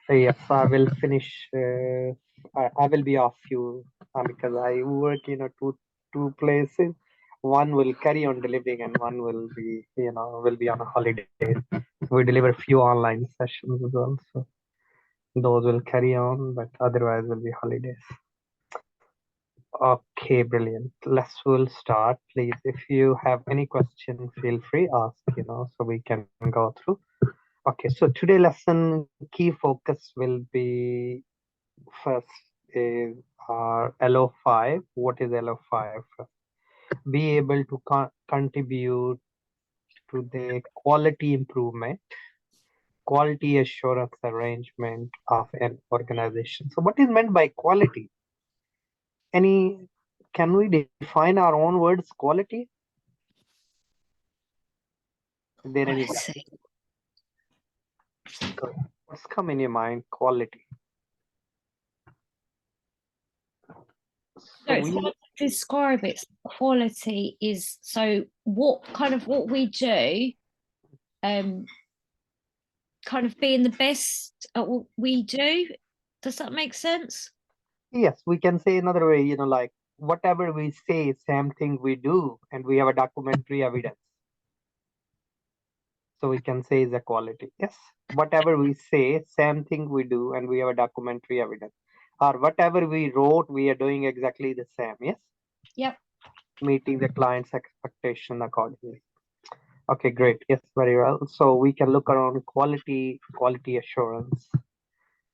Yes, I will finish. I will be off you because I work in two places. One will carry on delivering, and one will be on a holiday. We deliver few online sessions as well, so those will carry on, but otherwise will be holidays. Okay, brilliant. We'll start. Please, if you have any question, feel free ask. So we can go through. Okay, so today lesson key focus will be first is our LO5. What is LO5? Be able to contribute to the quality improvement, quality assurance arrangement of an organization. So what is meant by quality? Can we define our own words quality? Is there any? What's come in your mind? Quality. So if I describe it, quality is what we do, kind of being the best at what we do. Does that make sense? Yes, we can say another way, like whatever we say, same thing we do, and we have a documentary evidence. So we can say is a quality. Yes, whatever we say, same thing we do, and we have a documentary evidence. Or whatever we wrote, we are doing exactly the same. Yes. Yep. Meeting the client's expectation accordingly. Okay, great. Yes, very well. So we can look around quality assurance.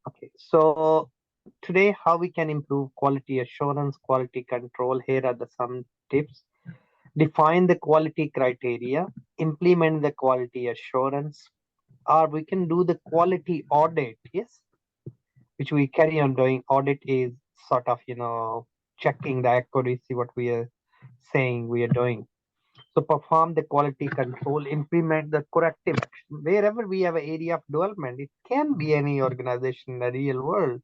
Okay, so today how we can improve quality assurance, quality control. Here are some tips. Define the quality criteria, implement the quality assurance, or we can do the quality audit. Yes, which we carry on doing. Audit is sort of checking the accuracy what we are saying we are doing. So perform the quality control, implement the corrective action. Wherever we have an area of development, it can be any organization in the real world.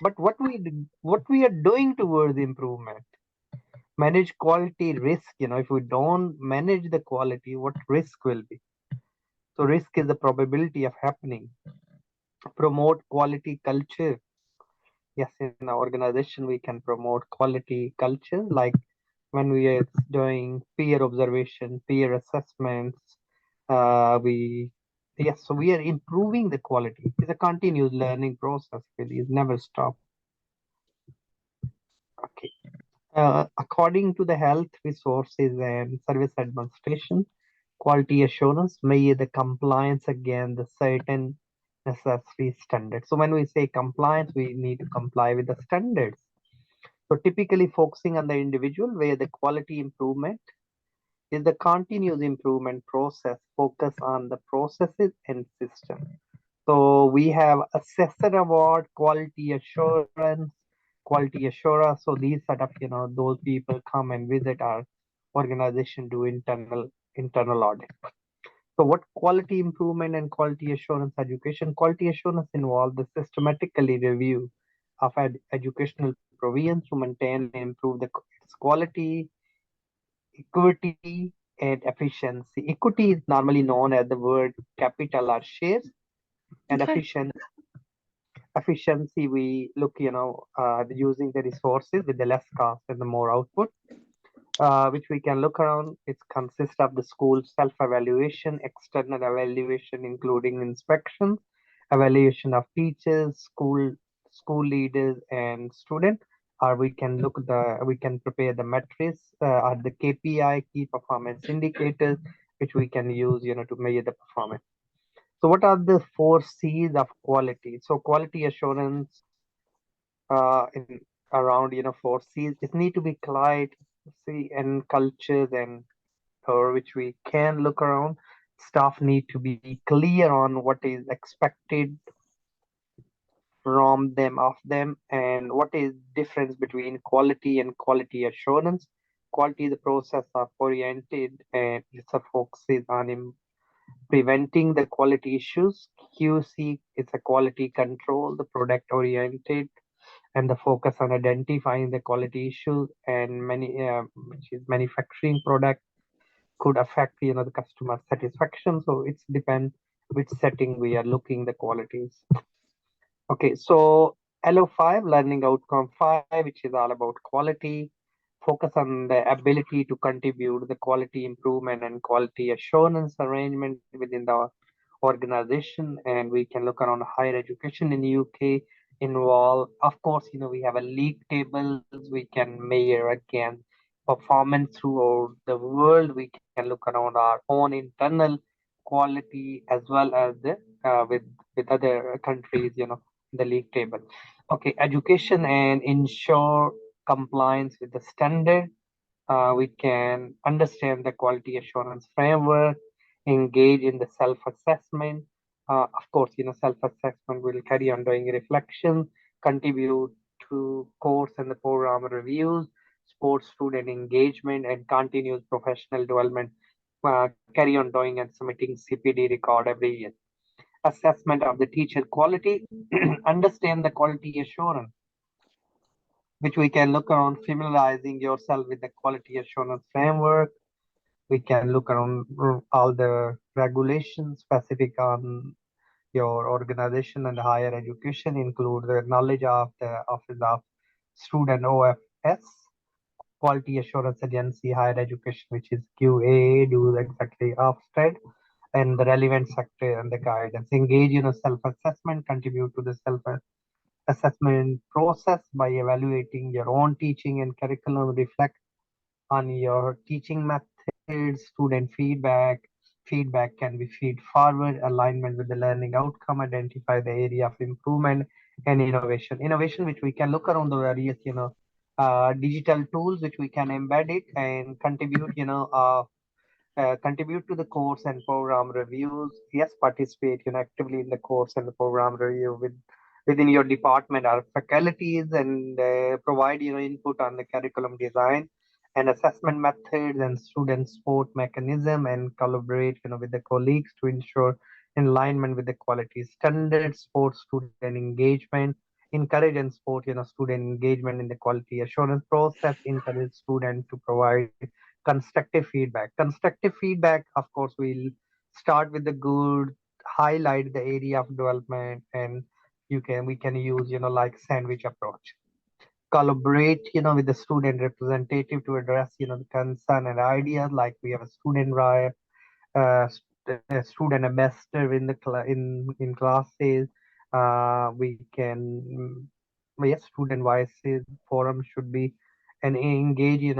But what we are doing towards improvement, manage quality risk. If we don't manage the quality, what risk will be? So risk is the probability of happening. Promote quality culture. Yes, in our organization we can promote quality culture, like when we are doing peer observation, peer assessments. So we are improving the quality. It's a continuous learning process. It never stop. Okay. According to the Health Resources and Service Administration, quality assurance may the compliance against the certain necessary standards. So when we say compliance, we need to comply with the standards. So typically focusing on the individual, where the quality improvement is the continuous improvement process, focus on the processes and systems. So we have assessor award, quality assurance, quality assurer. So these sort of, those people come and visit our organization, do internal audit. So what quality improvement and quality assurance education? Quality assurance involves the systematically review of educational provisions to maintain and improve its quality, equity, and efficiency. Equity is normally known as the word capital or shares, and efficiency we look using the resources with the less cost and the more output, which we can look around. It consists of the school self-evaluation, external evaluation including inspections, evaluation of teachers, school leaders and students, or we can prepare the metrics or the KPI, key performance indicators, which we can use to measure the performance. So what are the 4 C's of quality? So quality assurance in around 4 C's. It need to be clear, and cultures and which we can look around. Staff need to be clear on what is expected from them, of them, and what is difference between quality and quality assurance. Quality is a process of oriented and it's a focuses on preventing the quality issues. QC is a quality control, the product oriented, and the focus on identifying the quality issues, and which is manufacturing product could affect the customer satisfaction. So it's depend which setting we are looking the qualities. Okay, so LO5, Learning Outcome 5, which is all about quality, focus on the ability to contribute the quality improvement and quality assurance arrangement within the organization. And we can look around higher education in UK involve, of course, we have a league tables, we can measure again performance throughout the world. We can look around our own internal quality as well as the with other countries, the league table. Okay, education and ensure compliance with the standard. We can understand the quality assurance framework, engage in the self-assessment. Of course, self-assessment will carry on doing reflection, contribute to course and the program reviews, support student engagement, and continuous professional development. Carry on doing and submitting CPD record every year. Assessment of the teacher quality, understand the quality assurance, which we can look around familiarizing yourself with the quality assurance framework. We can look around all the regulations specific on your organization and higher education, include the knowledge of the Office of Student OFS, Quality Assurance Agency, Higher Education, which is QA, do exactly Ofsted, and the relevant sector and the guidance. Engage in a self-assessment, contribute to the self-assessment process by evaluating your own teaching and curriculum, reflect on your teaching methods, student feedback. Feedback can be feed forward, alignment with the learning outcome, identify the area of improvement and innovation. Innovation, which we can look around the various, digital tools, which we can embed it and contribute to the course and program reviews. Yes, participate actively in the course and the program review within your department or faculties, and provide input on the curriculum design and assessment methods and student support mechanism, and collaborate with the colleagues to ensure alignment with the quality standards. Support student engagement, encourage and support student engagement in the quality assurance process. Encourage student to provide constructive feedback. Constructive feedback, of course, we'll start with the good, highlight the area of development, and we can use like sandwich approach. Collaborate with the student representative to address the concern and ideas, like we have a student ambassador in the in classes. We can yes, student voices forum should be and engage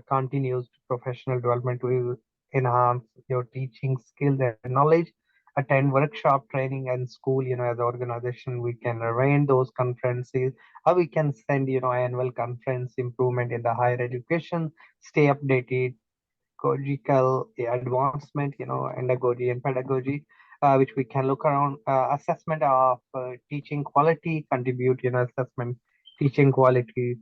continuous professional development to enhance your teaching skills and knowledge. Attend workshop, training, and school. As an organization, we can arrange those conferences, or we can send annual conference improvement in the higher education. Stay updated pedagogical advancement, andragogy and pedagogy, which we can look around. Assessment of teaching quality, contribute, assessment teaching quality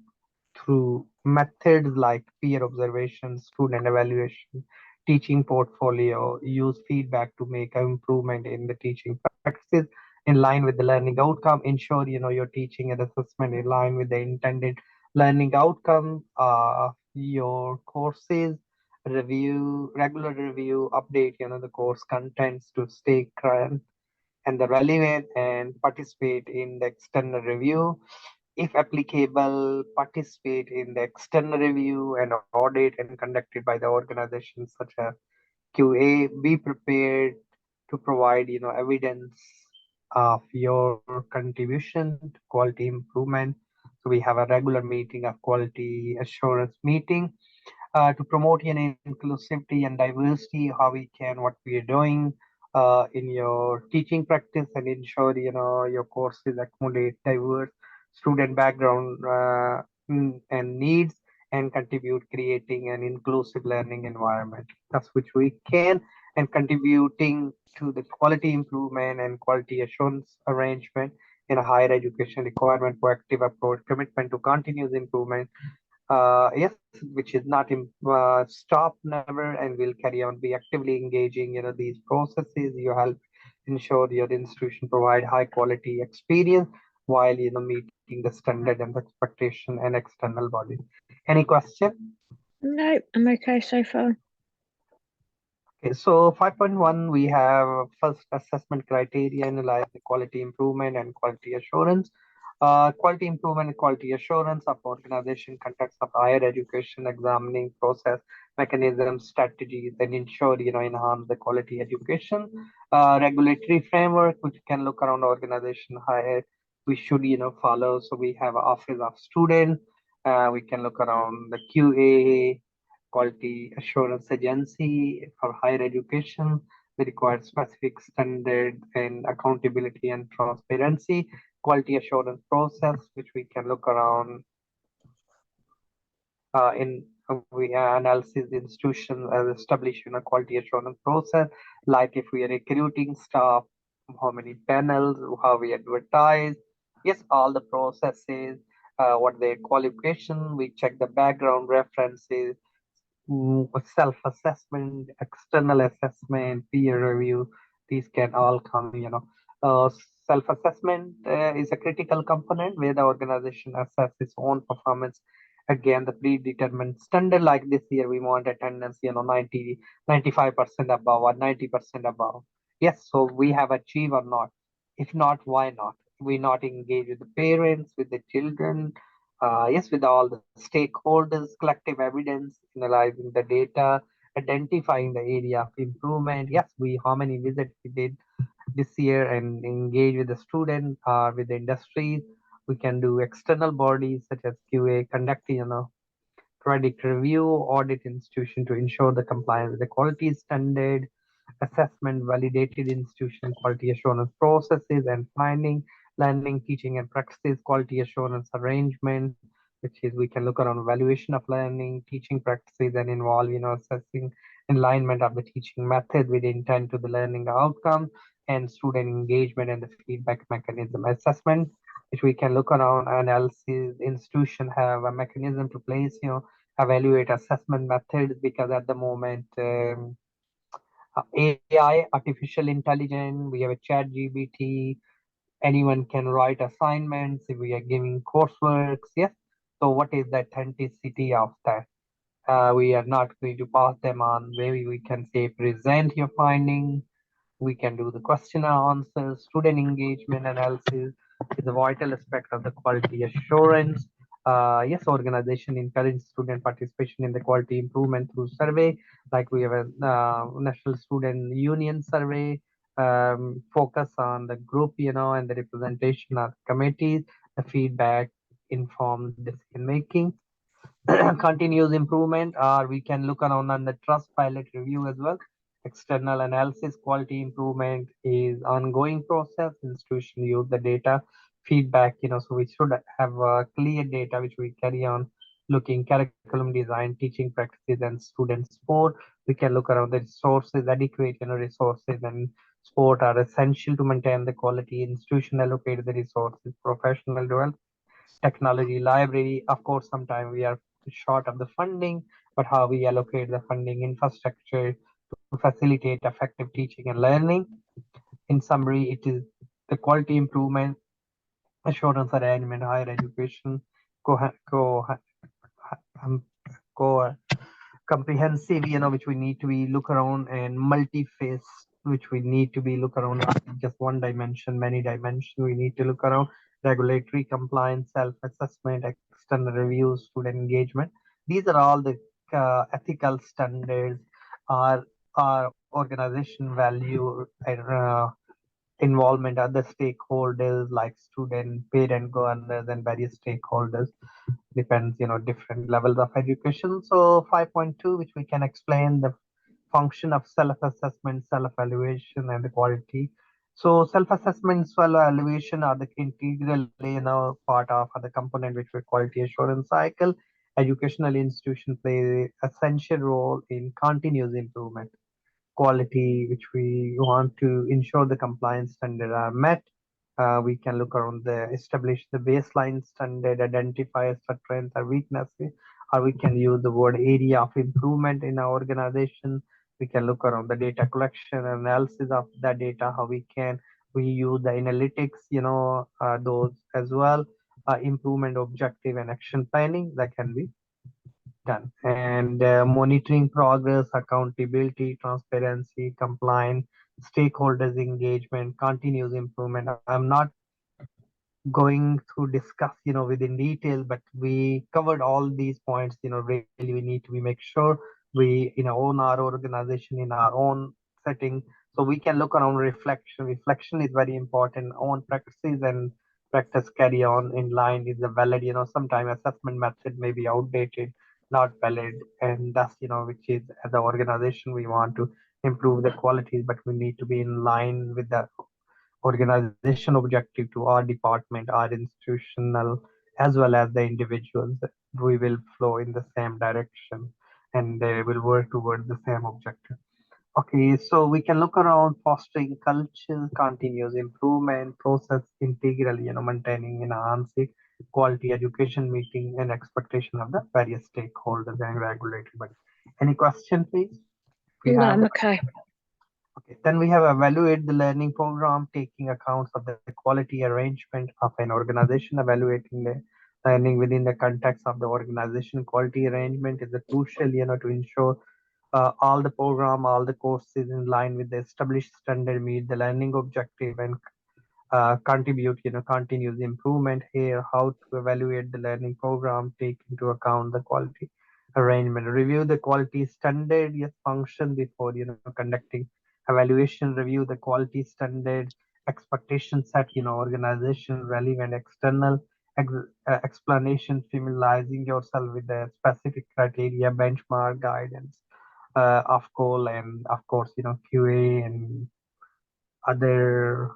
through methods like peer observation, student evaluation, teaching portfolio, use feedback to make an improvement in the teaching practices in line with the learning outcome. Ensure your teaching and assessment in line with the intended learning outcome. Your courses regular review, update the course contents to stay current and the relevant, and participate in the external review. If applicable, participate in the external review and audit and conducted by the organizations such as QA. Be prepared to provide evidence of your contribution to quality improvement. So we have a regular meeting of quality assurance meeting to promote inclusivity and diversity, how we can, what we are doing in your teaching practice, and ensure your courses accommodate diverse student background and needs, and contribute creating an inclusive learning environment. That's which we can, and contributing to the quality improvement and quality assurance arrangement in a higher education requirement, proactive approach, commitment to continuous improvement. Yes, which is not stop never, and will carry on be actively engaging these processes. You help ensure your institution provide high quality experience while meeting the standard and expectation and external bodies. Any question? No, I'm okay so far. Okay, so 5.1, we have first assessment criteria, analyze the quality improvement and quality assurance. Quality improvement and quality assurance of organization conducts of higher education, examining process, mechanisms, strategies, and ensure, enhance the quality education. Regulatory framework, which can look around organization higher, we should, follow. So we have Office of Student, we can look around the QA, Quality Assurance Agency for higher education. They require specific standard and accountability and transparency. Quality assurance process, which we can look around in we analysis institutions as establishing a quality assurance process, like if we are recruiting staff, how many panels, how we advertise, yes, all the processes, what their qualification, we check the background references, self-assessment, external assessment, peer review, these can all come, Uh, Self-assessment is a critical component where the organization assesses its own performance. Again, the predetermined standard like this year, we want attendance, 95% above or 90% above. Yes, so we have achieved or not. If not, why not? We not engage with the parents, with the children, yes, with all the stakeholders, collective evidence, analyzing the data, identifying the area of improvement. Yes, we how many visits we did this year and engage with the student or with the industry. We can do external bodies such as QA, conducting, periodic review, audit institution to ensure the compliance with the quality standard, assessment, validated institution quality assurance processes and finding, learning, teaching and practices, quality assurance arrangement, which is we can look around evaluation of learning, teaching practices and involve, assessing alignment of the teaching method with intent to the learning outcome and student engagement and the feedback mechanism assessment, which we can look around analysis institution have a mechanism to place, evaluate assessment methods because at the moment AI, artificial intelligence, we have a chat GBT, anyone can write assignments if we are giving coursework. Yes. So what is the authenticity of that? We are not going to pass them on. Maybe we can say present your findings, we can do the question and answers, student engagement analysis is a vital aspect of the quality assurance. Yes, organization encourage student participation in the quality improvement through survey, like we have a National Student Union survey, focus on the group, and the representation of committees, the feedback informs decision making. Continuous improvement, or we can look around on the trust pilot review as well. External analysis, quality improvement is ongoing process. Institution use the data feedback, so we should have clear data which we carry on looking curriculum design, teaching practices, and student support. We can look around the resources, adequate, resources and support are essential to maintain the quality. Institution allocate the resources, professional development, technology library. Of course, sometimes we are short of the funding, but how we allocate the funding infrastructure to facilitate effective teaching and learning. In summary, it is the quality improvement, assurance arrangement, higher education, co, co, um, co comprehensive, which we need to be look around, and multi-phase, which we need to be look around, not just one dimension, many dimensions. We need to look around regulatory compliance, self-assessment, external reviews, student engagement. These are all the ethical standards, our organization value, involvement other stakeholders like student, parent, governors, and various stakeholders. Depends, different levels of education. So 5.2, which we can explain the function of self-assessment, self-evaluation, and the quality. So self-assessment, self-evaluation are the integral, part of the component which we quality assurance cycle. Educational institution play essential role in continuous improvement quality, which we want to ensure the compliance standard are met. We can look around the establish the baseline standard, identify strengths or weaknesses, or we can use the word area of improvement in our organization. We can look around the data collection, analysis of that data, how we use the analytics, those as well. Improvement objective and action planning that can be done. And monitoring progress, accountability, transparency, compliance, stakeholders engagement, continuous improvement. I'm not going to discuss, within detail, but we covered all these points. Really we need to be make sure we, own our organization in our own setting, so we can look around reflection. Reflection is very important. Own practices and practice carry on in line is a valid. Sometimes assessment method may be outdated, not valid, and that's, which is, as an organization we want to improve the qualities, but we need to be in line with the organization objective to our department, our institutional, as well as the individuals. We will flow in the same direction and they will work towards the same objective. Okay, so we can look around fostering culture, continuous improvement, process integral, maintaining, enhancing quality education, meeting and expectation of the various stakeholders and regulatory bodies. Any question, please? We No, have. I'm okay. Okay, then we have evaluate the learning program, taking accounts of the quality arrangement of an organization, evaluating the learning within the context of the organization. Quality arrangement is a crucial, to ensure all the program, all the courses in line with the established standard, meet the learning objective and contribute, continuous improvement. Here, how to evaluate the learning program, take into account the quality arrangement, review the quality standard, yes, function before, conducting evaluation, review the quality standard, expectation set, organization, relevant external ex explanation, familiarizing yourself with the specific criteria, benchmark, guidance, of goal, and of course, QA and other.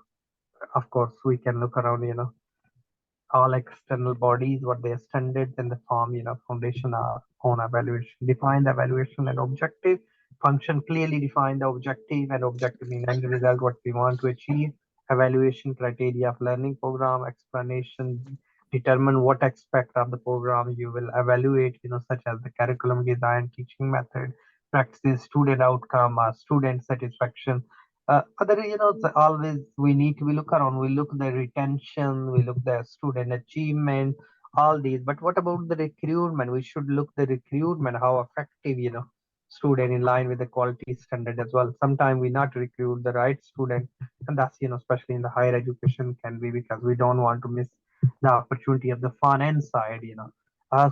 Of course, we can look around, all external bodies, what their standards and the form, foundation are on evaluation. Define the evaluation and objective. Function clearly define the objective, and objective mean end result, what we want to achieve. Evaluation criteria of learning program, explanation, determine what aspect of the program you will evaluate, such as the curriculum design, teaching method, practice, student outcome, or student satisfaction. Other, always we need to we look around, we look the retention, we look the student achievement, all these. But what about the recruitment? We should look the recruitment, how effective, student in line with the quality standard as well. Sometimes we not recruit the right student, and that's, especially in the higher education can be because we don't want to miss the opportunity of the fun end side,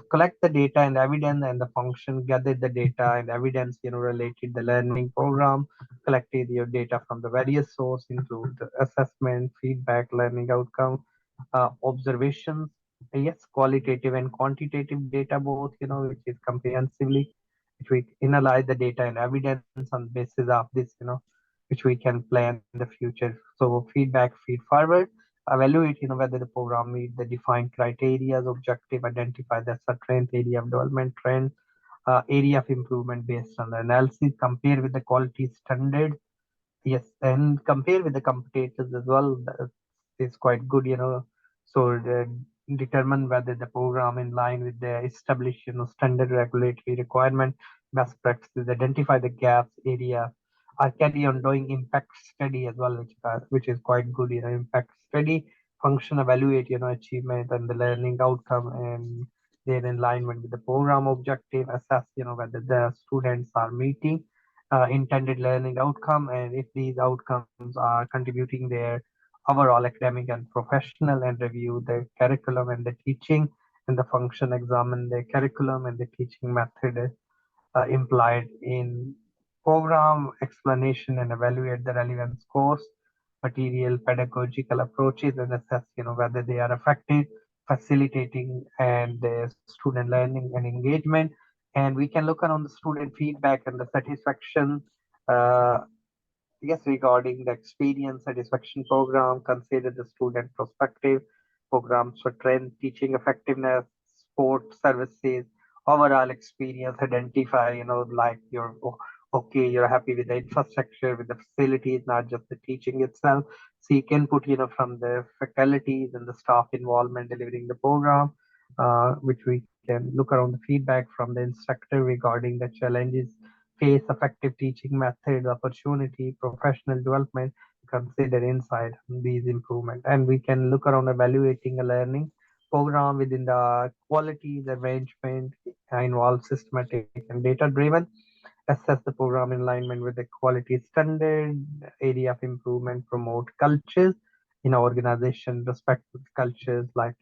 collect the data and evidence and the function, gather the data and evidence, related the learning program, collected your data from the various source, include the assessment, feedback, learning outcome, observations, yes, qualitative and quantitative data both, which is comprehensively, which we analyze the data and evidence on the basis of this, which we can plan in the future. So feedback, feed forward, evaluate, whether the program meet the defined criteria, objective, identify the strength, area of development trend, area of improvement based on the analysis, compare with the quality standard. Yes, and compare with the competitors as well. That is quite good, So determine whether the program in line with the established, standard regulatory requirement, best practices, identify the gaps, area, or carry on doing impact study as well, which is quite good, impact study, function evaluate, achievement and the learning outcome and their alignment with the program objective, assess, whether the students are meeting intended learning outcome, and if these outcomes are contributing their overall academic and professional, and review the curriculum and the teaching and the function, examine the curriculum and the teaching method implied in program, explanation and evaluate the relevance course material, pedagogical approaches, and assess, whether they are effective facilitating and the student learning and engagement. And we can look around the student feedback and the satisfaction. uh, Yes, regarding the experience satisfaction program, consider the student perspective, programs for trend, teaching effectiveness, support services, overall experience, identify, like okay, you're happy with the infrastructure, with the facilities, not just the teaching itself. Seek input, from the faculties and the staff involvement delivering the program, which we can look around the feedback from the instructor regarding the challenges face, effective teaching methods, opportunity, professional development, consider insight on these improvements. And we can look around evaluating a learning program within the qualities arrangement involves systematic and data-driven. Assess the program in alignment with the quality standard, area of improvement, promote cultures in organization, respectful cultures like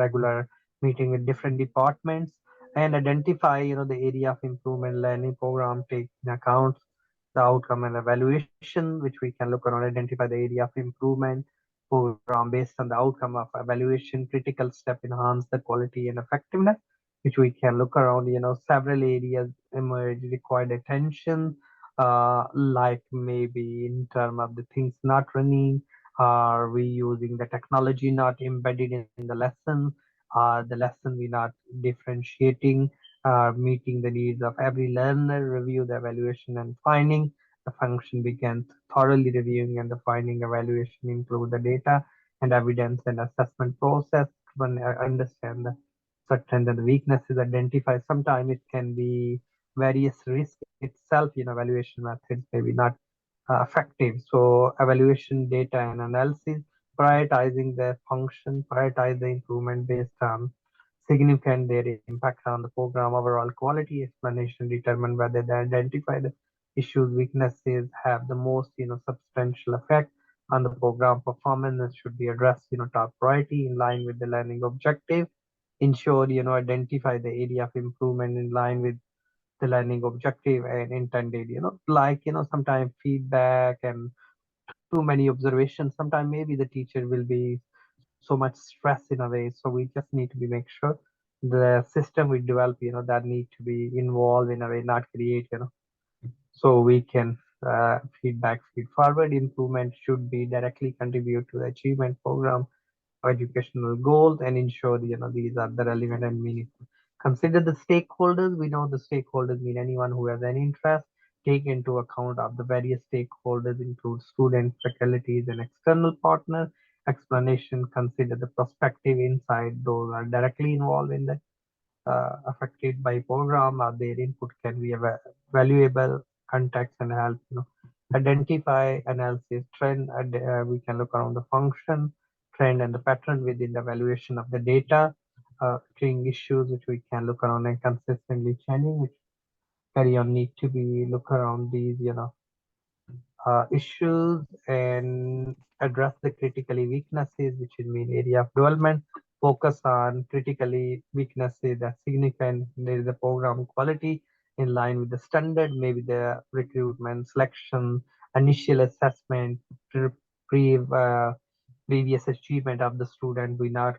regular meeting with different departments, and identify the area of improvement. Learning program take in account the outcome and evaluation, which we can look around, identify the area of improvement program based on the outcome of evaluation, critical step enhance the quality and effectiveness, which we can look around, several areas emerge required attention, like maybe in terms of the things not running, are we using the technology not embedded in the lesson, the lesson we not differentiating, meeting the needs of every learner, review the evaluation and finding. The function begins thoroughly reviewing and the finding evaluation include the data and evidence and assessment process. When I understand the strengths and the weaknesses, identify. Sometimes it can be various risks itself, evaluation methods maybe not effective. So evaluation data and analysis, prioritizing the function, prioritize the improvement based on significant their impact on the program overall quality, explanation, determine whether the identified issues, weaknesses have the most, substantial effect on the program performance and should be addressed, top priority in line with the learning objective. Ensure, identify the area of improvement in line with the learning objective and intended, like, sometimes feedback and too many observations. Sometimes maybe the teacher will be so much stress in a way. So we just need to be make sure the system we develop, that need to be involved in a way, not create, so we can feedback, feed forward. Improvement should be directly contribute to the achievement program educational goals and ensure these are the relevant and meaningful. Consider the stakeholders. We know the stakeholders mean anyone who has any interest. Take into account of the various stakeholders include students, faculties, and external partners. Explanation, consider the prospective inside those are directly involved in the affected by program, or their input can be a valuable context and help identify analysis trend, and we can look around the function trend and the pattern within the evaluation of the data, occurring issues which we can look around and consistently changing, which carry on need to be look around these issues and address the critically weaknesses, which is main area of development. Focus on critically weaknesses that significant. There is a program quality in line with the standard, maybe the recruitment, selection, initial assessment, pre, previous achievement of the student. We not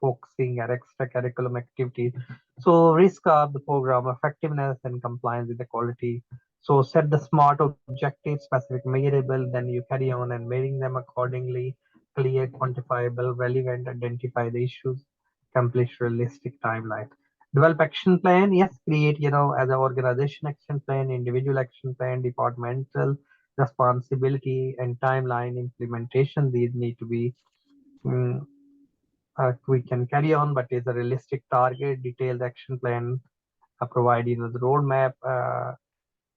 focusing at extracurriculum activities. So risk of the program effectiveness and compliance with the quality. So set the SMART objectives, specific, measurable, then you carry on and measuring them accordingly, clear, quantifiable, relevant, identify the issues, accomplish realistic timeline. Develop action plan, yes, create, as an organization action plan, individual action plan, departmental responsibility and timeline implementation. These need to be, we can carry on, but is a realistic target, detailed action plan, providing the roadmap,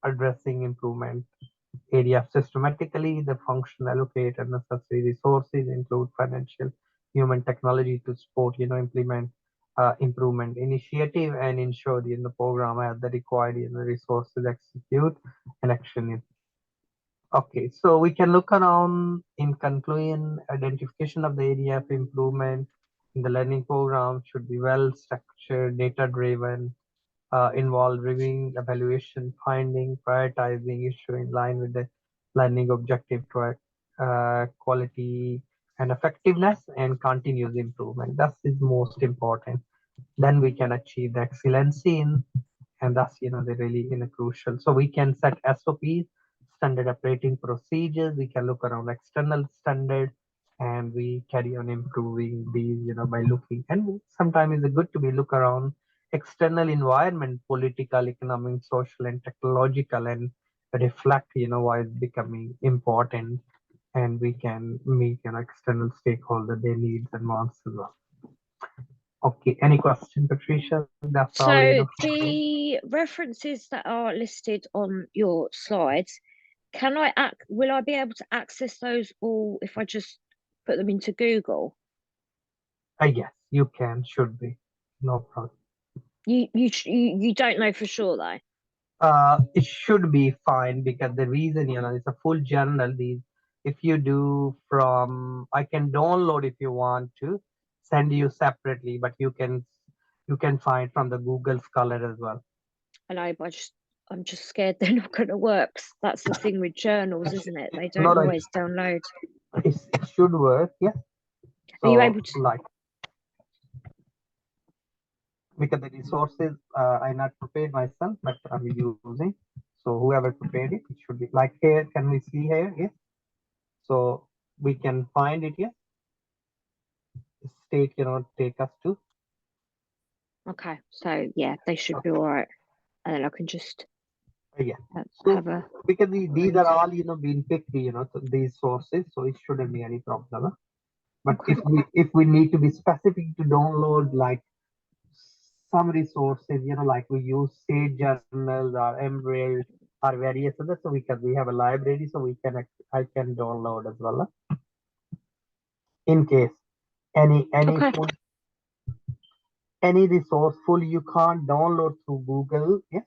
addressing improvement area systematically, the function allocate and necessary resources include financial, human, technology to support, implement improvement initiative and ensure the program has the required resources execute and action is. Okay, so we can look around in conclusion, identification of the area of improvement in the learning program should be well structured, data driven, involve reviewing, evaluation, finding, prioritizing issue in line with the learning objective to quality and effectiveness and continuous improvement. That is most important. Then we can achieve the excellency in, and that's they're really crucial. So we can set SOPs, standard operating procedures. We can look around external standard, and we carry on improving these by looking. And sometimes it's good to be look around external environment, political, economic, social, and technological, and reflect why it's becoming important, and we can meet external stakeholder their needs and wants as well. Okay, any question, Patricia? That's so all. the references that are listed on your slides, will I be able to access those all if I just put them into Google? Yes, You can, should be. No problem. You don't know for sure though. It should be fine because the reason, it's a full journal. These, if you do from, I can download if you want to, send you separately, but you can find from the Google Scholar as well. I know, but I'm just scared they're not going to work. That's the thing with journals, isn't it? They don't Not a, always download. it should work, yeah. Are you So able to? like, because the resources I not prepared myself, but I'm using. So whoever prepared it, it should be like here. Can we see here? Yes. So we can find it here. State, take us to. Okay, so yeah, they should be all right, and then I can just Yeah. So have a because these read. are all being picked, so these sources, so it shouldn't be any problem. Huh? But Okay. if we need to be specific to download like some resources, like we use Sage journals or Emerald or various others, so we have a library, so I can download as well. Huh? In case any Okay. full, any resource full you can't download through Google. Yes.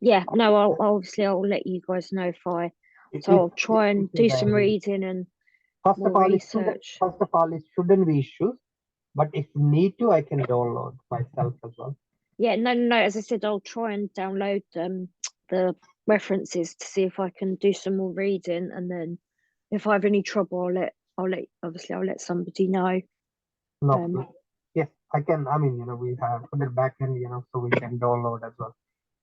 Yeah. No, I'll let you guys know if I. So I'll try and do some reading and First of more all, research. it shouldn't be issues, but if need to, I can download myself as well. Yeah. No. As I said, I'll try and download the references to see if I can do some more reading, and then if I have any trouble, I'll let somebody know. No. Yes, I can. I mean, we have other backend, so we can download as well,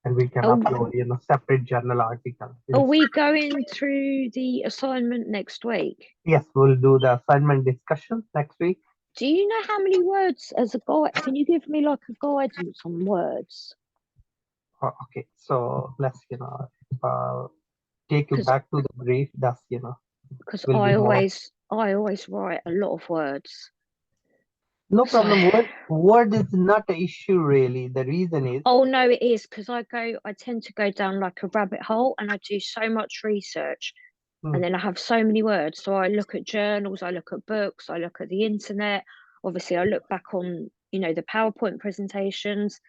and we can upload, separate journal articles. Are we going through the assignment next week? Yes, we'll do the assignment discussion next week. Do you know how many words as a guide? Can you give me like a guidance on words? Okay, so let's take you back to the brief. That's because will be more. I always write a lot of words. No So- problem. Word is not an issue really. The reason is. Oh no, it is because I tend to go down like a rabbit hole, and I do so much research, and then I have so many words. So I look at journals, I look at books, I look at the internet. Obviously, I look back on the PowerPoint presentations,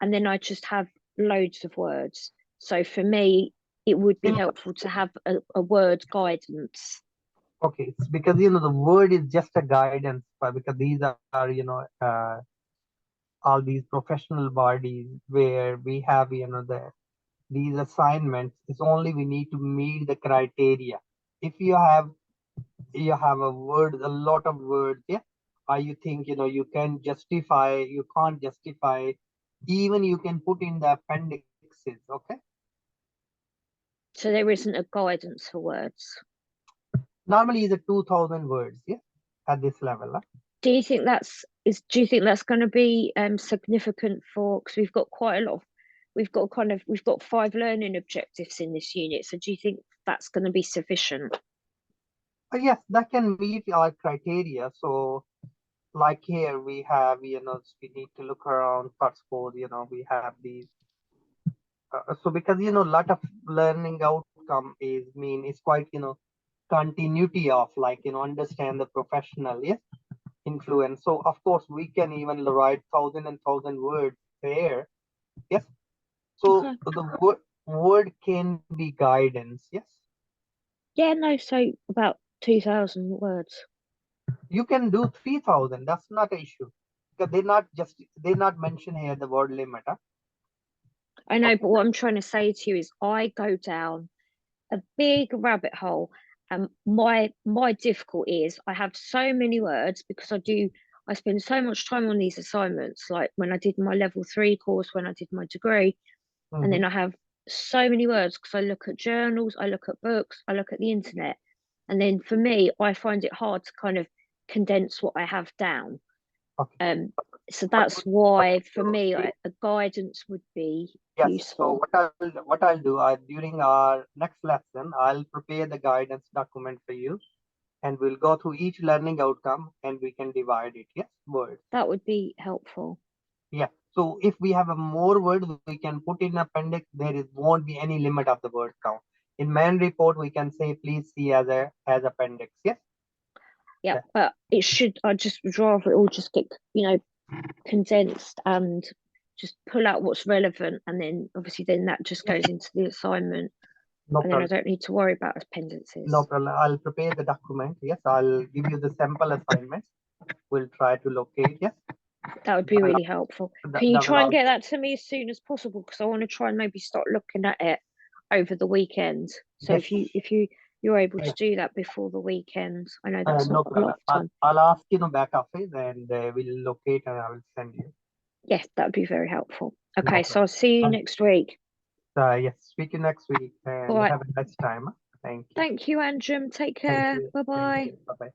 and then I just have loads of words. So for me, it would be helpful to have a word guidance. Okay, it's because the word is just a guidance, because these are all these professional bodies where we have these assignments. It's only we need to meet the criteria. If you have a lot of words, yeah, or you think you can't justify, even you can put in the appendixes. Okay, So there isn't a guidance for words. normally it's a 2,000 words, yeah, at this level. Huh? Do you think that's going to be significant for, because we've got quite a lot of, we've got 5 learning objectives in this unit, so do you think that's going to be sufficient? Yes, that can meet our criteria. So like here we have, we need to look around first suppose, we have these. So because, a lot of learning outcome is quite, continuity of like, understand the professional, yes, influence. So of course we can even write 1,000 words there. Yes. So Okay. the word can be guidance. Yes. Yeah, no, so about 2,000 words. You can do 3,000. That's not an issue because they're not mentioned here the word limit. Huh? I know, but what I'm trying to say to you is I go down a big rabbit hole, and my difficulty is I have so many words because I spend so much time on these assignments, like when I did my level 3 course, when I did my degree, and then I have so many words because I look at journals, I look at books, I look at the internet, and then for me I find it hard to kind of condense what I have down. Okay. So that's why for me a guidance would be useful. So what I'll do during our next lesson, I'll prepare the guidance document for you, and we'll go through each learning outcome, and we can divide it. Yes, words. That would be helpful. Yeah. So if we have a more word, we can put in appendix. Won't be any limit of the word count. In main report, we can say please see as appendix. Yes. Yeah, but it should, I just would rather it all just get, you know, condensed and just pull out what's relevant, and then obviously then that just goes into the assignment. No And then I problem. don't need to worry about appendices. No problem. I'll prepare the document. Yes, I'll give you the sample assignment. We'll try to locate. Yes. That would be really helpful. Can you try and get that to me as soon as possible? Because I want to try and maybe start looking at it over the weekend. So Yes. if you're able to do that before the weekend, I know that's No not a lot of time. I'll ask back office, and we'll locate and I will send you. Yes, that would be very helpful. Okay, so I'll see you next week. Yes, speak to you next week, and have a nice time. Thank you. Thank you, Andrew. Take care. Bye-bye. Bye-bye.